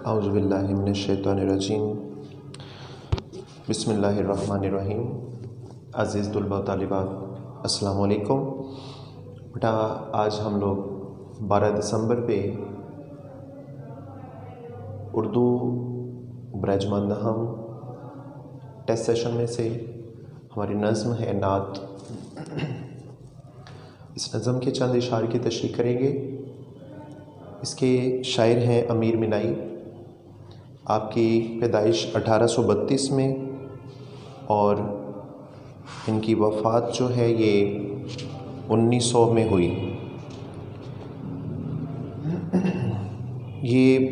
اعوذ باللہ من الشیطان الرجیم بسم اللہ الرحمن الرحیم۔ عزیز طلباء و طالبات، السلام علیکم۔ بیٹا آج ہم لوگ 12 دسمبر پہ اردو برج مندہم ٹیسٹ سیشن میں سے ہماری نظم ہے نعت، اس نظم کے چند اشعار کی تشریح کریں گے۔ اس کے شاعر ہیں امیر منائی، آپ کی پیدائش 1832 میں اور ان کی وفات جو ہے یہ 1900 میں ہوئی۔ یہ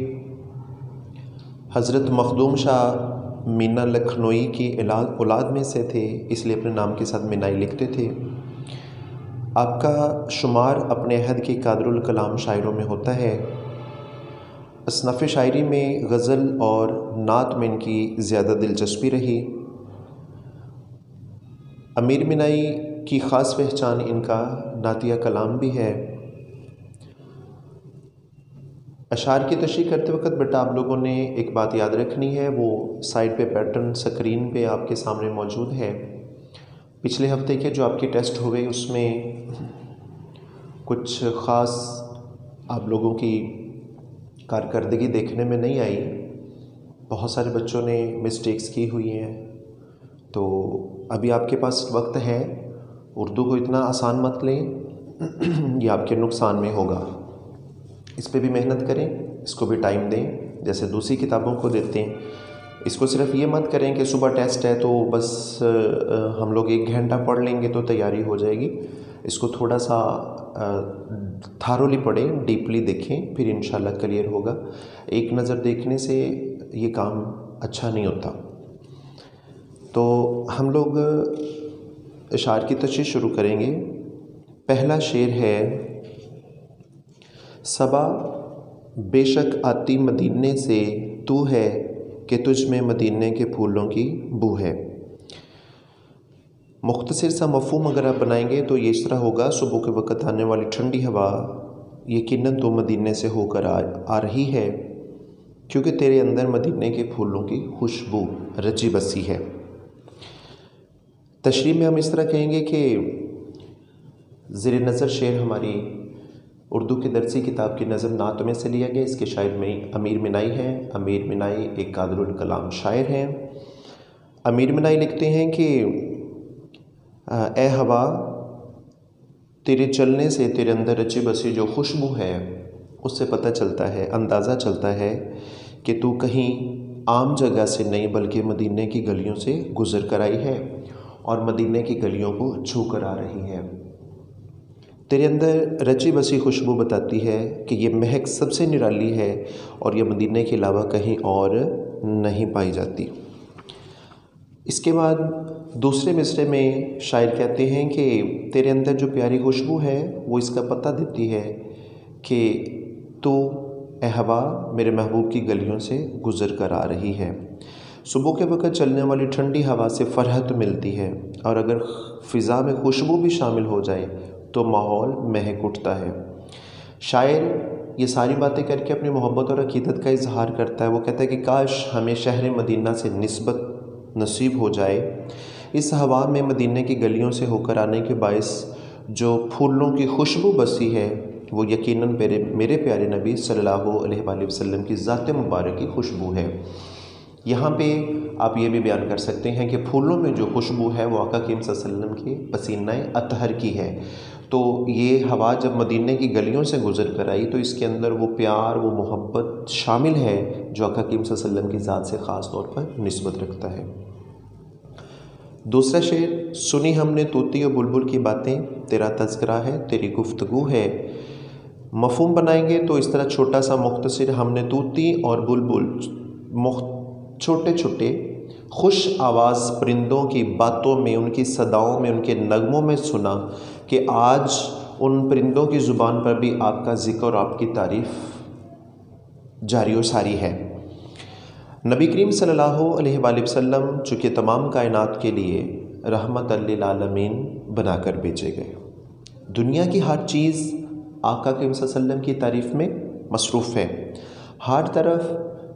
حضرت مخدوم شاہ مینا لکھنوئی کی اولاد میں سے تھے، اس لیے اپنے نام کے ساتھ منائی لکھتے تھے۔ آپ کا شمار اپنے عہد کے قادر الکلام شاعروں میں ہوتا ہے۔ اصناف شاعری میں غزل اور نعت میں ان کی زیادہ دلچسپی رہی۔ امیر منائی کی خاص پہچان ان کا نعتیہ کلام بھی ہے۔ اشعار کی تشریح کرتے وقت بیٹا آپ لوگوں نے ایک بات یاد رکھنی ہے، وہ سائڈ پہ پیٹرن سکرین پہ آپ کے سامنے موجود ہے۔ پچھلے ہفتے کے جو آپ کے ٹیسٹ ہوئے اس میں کچھ خاص آپ لوگوں کی کارکردگی دیکھنے میں نہیں آئی، بہت سارے بچوں نے مسٹیکس کی ہوئی ہیں، تو ابھی آپ کے پاس وقت ہے، اردو کو اتنا آسان مت لیں، یہ آپ کے نقصان میں ہوگا۔ اس پہ بھی محنت کریں، اس کو بھی ٹائم دیں جیسے دوسری کتابوں کو دیتے ہیں۔ اس کو صرف یہ مت کریں کہ صبح ٹیسٹ ہے تو بس ہم لوگ 1 گھنٹہ پڑھ لیں گے تو تیاری ہو جائے گی۔ اس کو تھوڑا سا تھارولی پڑھیں، ڈیپلی دیکھیں، پھر انشاءاللہ کلیئر ہوگا۔ ایک نظر دیکھنے سے یہ کام اچھا نہیں ہوتا۔ تو ہم لوگ اشعار کی تشریح شروع کریں گے۔ پہلا شعر ہے: صبا بے شک آتی مدینے سے تو ہے، کہ تجھ میں مدینے کے پھولوں کی بو ہے۔ مختصر سا مفہوم اگر آپ بنائیں گے تو یہ اس طرح ہوگا: صبح کے وقت آنے والی ٹھنڈی ہوا یقیناً تو مدینے سے ہو کر آ رہی ہے، کیونکہ تیرے اندر مدینے کے پھولوں کی خوشبو رچی بسی ہے۔ تشریح میں ہم اس طرح کہیں گے کہ زیر نظر شعر ہماری اردو کی درسی کتاب کی نظم نعت میں سے لیا گیا۔ اس کے شاعر میں امیر منائی ہیں۔ امیر منائی ایک قادر الکلام شاعر ہیں۔ امیر منائی لکھتے ہیں کہ اے ہوا، تیرے چلنے سے تیرے اندر رچی بسی جو خوشبو ہے اس سے پتہ چلتا ہے، اندازہ چلتا ہے کہ تو کہیں عام جگہ سے نہیں بلکہ مدینے کی گلیوں سے گزر کر آئی ہے اور مدینے کی گلیوں کو چھو کر آ رہی ہے۔ تیرے اندر رچی بسی خوشبو بتاتی ہے کہ یہ مہک سب سے نرالی ہے اور یہ مدینے کے علاوہ کہیں اور نہیں پائی جاتی۔ اس کے بعد دوسرے مصرعے میں شاعر کہتے ہیں کہ تیرے اندر جو پیاری خوشبو ہے وہ اس کا پتہ دیتی ہے کہ تو اے ہوا میرے محبوب کی گلیوں سے گزر کر آ رہی ہے۔ صبح کے وقت چلنے والی ٹھنڈی ہوا سے فرحت ملتی ہے، اور اگر فضا میں خوشبو بھی شامل ہو جائے تو ماحول مہک اٹھتا ہے۔ شاعر یہ ساری باتیں کر کے اپنی محبت اور عقیدت کا اظہار کرتا ہے۔ وہ کہتا ہے کہ کاش ہمیں شہر مدینہ سے نسبت نصیب ہو جائے۔ اس ہوا میں مدینہ کی گلیوں سے ہو کر آنے کے باعث جو پھولوں کی خوشبو بسی ہے وہ یقیناً میرے پیارے نبی صلی اللہ علیہ وآلہ وسلم کی ذات مبارک کی خوشبو ہے۔ یہاں پہ آپ یہ بھی بیان کر سکتے ہیں کہ پھولوں میں جو خوشبو ہے وہ آقا کریم صلی اللہ علیہ وسلم کے پسینہ اطہر کی ہے۔ تو یہ ہوا جب مدینہ کی گلیوں سے گزر کر آئی تو اس کے اندر وہ پیار، وہ محبت شامل ہے جو آقا کریم صلی اللہ علیہ وسلم کی ذات سے خاص طور پر نسبت رکھتا ہے۔ دوسرا شعر: سنی ہم نے طوطی و بلبل کی باتیں، تیرا تذکرہ ہے تیری گفتگو ہے۔ مفہوم بنائیں گے تو اس طرح چھوٹا سا مختصر: ہم نے طوطی اور بلبل چھوٹے چھوٹے خوش آواز پرندوں کی باتوں میں، ان کی صداؤں میں، ان کے نغموں میں سنا کہ آج ان پرندوں کی زبان پر بھی آپ کا ذکر اور آپ کی تعریف جاری و ساری ہے۔ نبی کریم صلی اللہ علیہ وآلہ وسلم چونکہ تمام کائنات کے لیے رحمت للعالمین بنا کر بھیجے گئے، دنیا کی ہر چیز آقا کریم صلی اللہ علیہ وسلم کی تعریف میں مصروف ہے۔ ہر طرف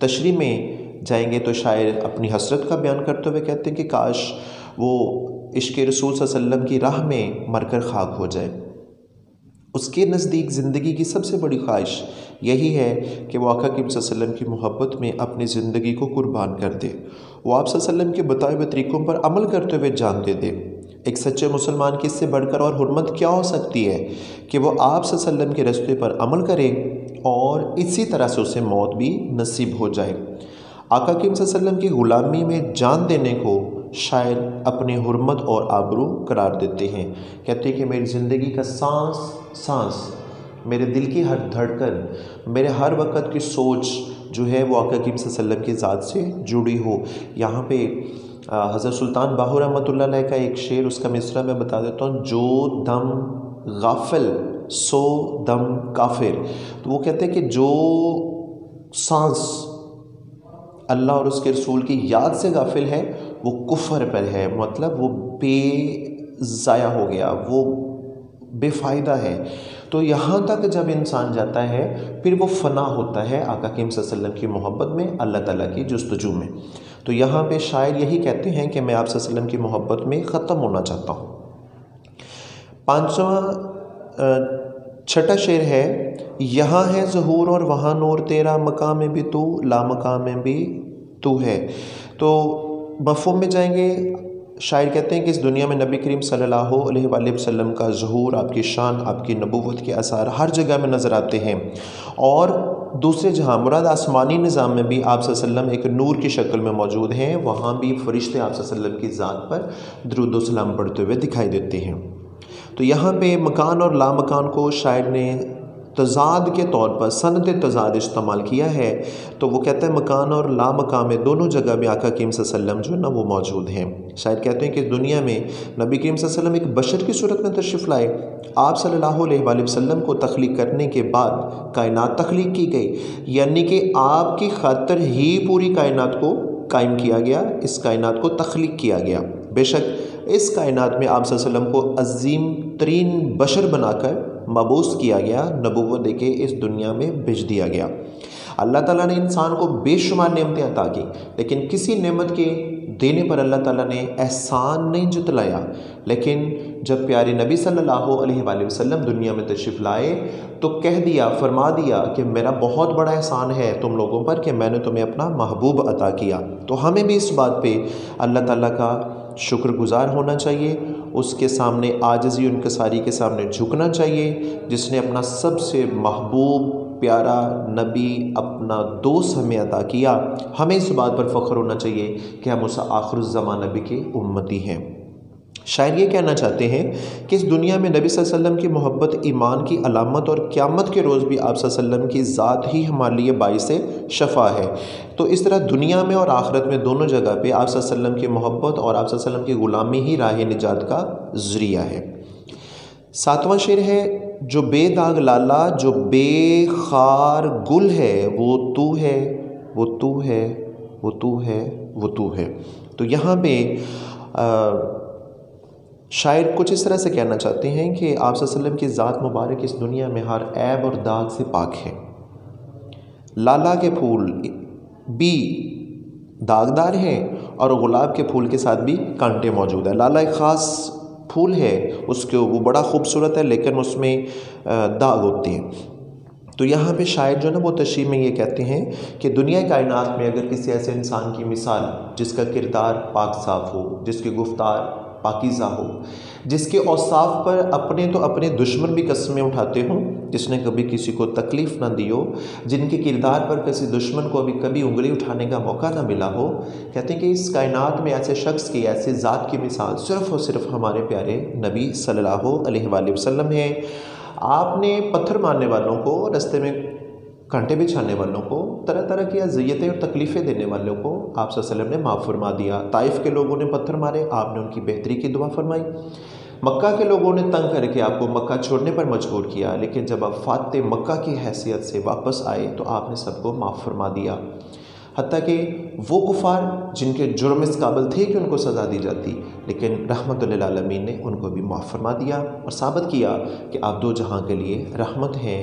تشریح میں جائیں گے تو شاعر اپنی حسرت کا بیان کرتے ہوئے کہتے ہیں کہ کاش وہ عشق رسول صلی اللہ علیہ وسلم کی راہ میں مر کر خاک ہو جائے۔ اس کے نزدیک زندگی کی سب سے بڑی خواہش یہی ہے کہ وہ آقا کریم صلی اللہ علیہ وسلم کی محبت میں اپنی زندگی کو قربان کر دے، وہ آپ صلی اللہ علیہ وسلم کے بتائے ہوئے طریقوں پر عمل کرتے ہوئے جان دے دے۔ ایک سچے مسلمان کی اس سے بڑھ کر اور حرمت کیا ہو سکتی ہے کہ وہ آپ صلی اللہ علیہ وسلم کے راستے پر عمل کرے اور اسی طرح سے اسے موت بھی نصیب ہو جائے۔ آقا کریم صلی اللہ علیہ وسلم کی غلامی میں جان دینے کو شاعر اپنی حرمت اور آبرو قرار دیتے ہیں۔ کہتے ہیں کہ میری زندگی کا سانس سانس، میرے دل کی ہر دھڑکن، میرے ہر وقت کی سوچ جو ہے وہ آقا کریم صلی اللہ علیہ وسلم کی ذات سے جڑی ہو۔ یہاں پہ حضرت سلطان باہو رحمۃ اللہ علیہ کا ایک شعر، اس کا مصرع میں بتا دیتا ہوں: جو دم غافل سو دم کافر۔ تو وہ کہتے ہیں کہ جو سانس اللہ اور اس کے رسول کی یاد سے غافل ہے وہ کفر پر ہے، مطلب وہ بے ضائع ہو گیا، وہ بے فائدہ ہے۔ تو یہاں تک جب انسان جاتا ہے پھر وہ فنا ہوتا ہے آقا کریم صلی اللہ علیہ وسلم کی محبت میں، اللہ تعالیٰ کی جستجو میں۔ تو یہاں پہ شاعر یہی کہتے ہیں کہ میں آپ صلی اللہ علیہ وسلم کی محبت میں ختم ہونا چاہتا ہوں۔ چھٹا شعر ہے: یہاں ہے ظہور اور وہاں نور تیرا، مقام میں بھی تو لا مقام میں بھی تو ہے۔ تو مفہوم میں جائیں گے، شاعر کہتے ہیں کہ اس دنیا میں نبی کریم صلی اللہ علیہ وآلہ وسلم کا ظہور، آپ کی شان، آپ کی نبوت کے آثار ہر جگہ میں نظر آتے ہیں، اور دوسرے جہاں مراد آسمانی نظام میں بھی آپ صلی اللہ علیہ وسلم ایک نور کی شکل میں موجود ہیں، وہاں بھی فرشتے آپ صلی اللہ علیہ وسلم کی ذات پر درود و سلام پڑھتے ہوئے دکھائی دیتے ہیں۔ تو یہاں پہ مکان اور لامکان کو شاعر نے تضاد کے طور پر سند تضاد استعمال کیا ہے، تو وہ کہتا ہے مکان اور لامکان میں دونوں جگہ میں آقا کریم صلی اللہ علیہ وسلم جو ہے نا وہ موجود ہیں۔ شاعر کہتے ہیں کہ دنیا میں نبی کریم صلی اللہ علیہ وسلم ایک بشر کی صورت میں تشریف لائے، آپ صلی اللہ علیہ وآلہ وسلم کو تخلیق کرنے کے بعد کائنات تخلیق کی گئی، یعنی کہ آپ کی خاطر ہی پوری کائنات کو قائم کیا گیا، اس کائنات کو تخلیق کیا گیا۔ بے شک اس کائنات میں آپ صلی اللہ علیہ وسلم کو عظیم ترین بشر بنا کر مبعوث کیا گیا، نبوت دے کے اس دنیا میں بھیج دیا گیا۔ اللہ تعالیٰ نے انسان کو بے شمار نعمتیں عطا کی، لیکن کسی نعمت کے دینے پر اللہ تعالیٰ نے احسان نہیں جتلایا۔ لیکن جب پیارے نبی صلی اللہ علیہ وآلہ وسلم دنیا میں تشریف لائے تو کہہ دیا، فرما دیا کہ میرا بہت بڑا احسان ہے تم لوگوں پر کہ میں نے تمہیں اپنا محبوب عطا کیا۔ تو ہمیں بھی اس بات پہ اللہ تعالیٰ کا شکر گزار ہونا چاہیے، اس کے سامنے عاجزی انکساری کے سامنے جھکنا چاہیے، جس نے اپنا سب سے محبوب پیارا نبی، اپنا دوست ہمیں عطا کیا۔ ہمیں اس بات پر فخر ہونا چاہیے کہ ہم اس آخر الزمان نبی کے امتی ہیں۔ شاعر یہ کہنا چاہتے ہیں کہ اس دنیا میں نبی صلی اللہ علیہ وسلم کی محبت ایمان کی علامت، اور قیامت کے روز بھی آپ صلی اللہ علیہ وسلم کی ذات ہی ہمارے لیے باعث شفا ہے۔ تو اس طرح دنیا میں اور آخرت میں دونوں جگہ پہ آپ صلی اللہ علیہ وسلم کی محبت اور آپ صلی اللہ علیہ وسلم کی غلامی ہی راہ نجات کا ذریعہ ہے۔ 7واں شعر ہے: جو بے داغ لالا، جو بے خار گل ہے، وہ تو ہے، وہ تو ہے، وہ تو ہے، وہ تو ہے۔ تو یہاں پہ شاعر کچھ اس طرح سے کہنا چاہتے ہیں کہ آپ صلی اللہ علیہ وسلم کی ذات مبارک اس دنیا میں ہر عیب اور داغ سے پاک ہے۔ لالا کے پھول بھی داغدار ہیں اور گلاب کے پھول کے ساتھ بھی کانٹے موجود ہیں۔ لالا ایک خاص پھول ہے، اس کے وہ بڑا خوبصورت ہے لیکن اس میں داغ ہوتے ہیں۔ تو یہاں پہ شاعر جو ہے نا وہ تشریح میں یہ کہتے ہیں کہ دنیا کائنات میں اگر کسی ایسے انسان کی مثال جس کا کردار پاک صاف ہو، جس کی گفتار پاکیزہ ہو، جس کے اوصاف پر اپنے تو اپنے دشمن بھی قسمیں اٹھاتے ہوں، جس نے کبھی کسی کو تکلیف نہ دی ہو، جن کے کردار پر کسی دشمن کو کبھی انگلی اٹھانے کا موقع نہ ملا ہو، کہتے ہیں کہ اس کائنات میں ایسے شخص کی، ایسے ذات کی مثال صرف اور صرف ہمارے پیارے نبی صلی اللہ علیہ وآلہ وسلم ہے۔ آپ نے پتھر مارنے والوں کو، رستے میں کانٹے بچھانے والوں کو، طرح طرح کی اذیتیں اور تکلیفیں دینے والوں کو آپ صلی اللہ علیہ وسلم نے معاف فرما دیا۔ طائف کے لوگوں نے پتھر مارے، آپ نے ان کی بہتری کی دعا فرمائی۔ مکہ کے لوگوں نے تنگ کر کے آپ کو مکہ چھوڑنے پر مجبور کیا، لیکن جب آپ فاتح مکہ کی حیثیت سے واپس آئے تو آپ نے سب کو معاف فرما دیا، حتیٰ کہ وہ کفار جن کے جرم اس قابل تھے کہ ان کو سزا دی جاتی، لیکن رحمت للعالمین نے ان کو بھی معاف فرما دیا اور ثابت کیا کہ آپ دو جہاں کے لیے رحمت ہیں۔